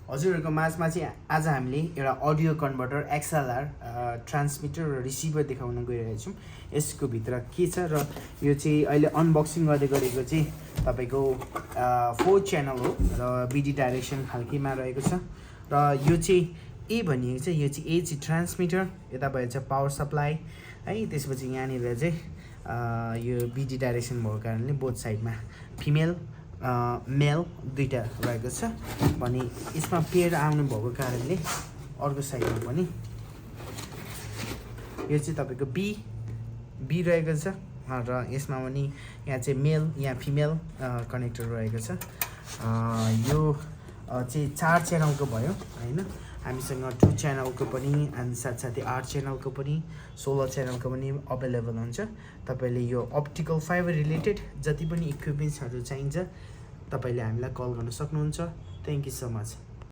हजुरहरूको माझमा चाहिँ आज हामीले एउटा अडियो कन्भर्टर XLR ट्रान्समिटर र रिसिभर देखाउन गइरहेको छौँ। यसको भित्र के छ र यो चाहिँ अहिले अनबक्सिङ गर्दै गरेको चाहिँ तपाईँको 4 च्यानल हो र बिडी डाइरेक्सन खालकेमा रहेको छ र यो चाहिँ ए भनिएको छ। यो चाहिँ ए चाहिँ ट्रान्समिटर, यताबाट चाहिँ पावर सप्लाई है। त्यसपछि यहाँनिर चाहिँ यो बिडी डाइरेक्सन भएको कारणले बोथ साइडमा फिमेल मेल दुईटा रहेको छ भने यसमा पेयर आउनु भएको कारणले अर्को साइडमा पनि यो चाहिँ तपाईँको बी रहेको छ र यसमा पनि यहाँ चाहिँ मेल यहाँ फिमेल कनेक्टर रहेको छ। यो चाहिँ 4 च्यानलको भयो हैन। हामीसँग 2 च्यानलको पनि अनि साथसाथै 8 च्यानलको पनि 16 च्यानलको पनि अभाइलेबल हुन्छ। तपाईँले यो अप्टिकल फाइबर रिलेटेड जति पनि इक्विपमेन्ट्सहरू चाहिन्छ तपाईँले हामीलाई कल गर्न सक्नुहुन्छ। Thank you so much.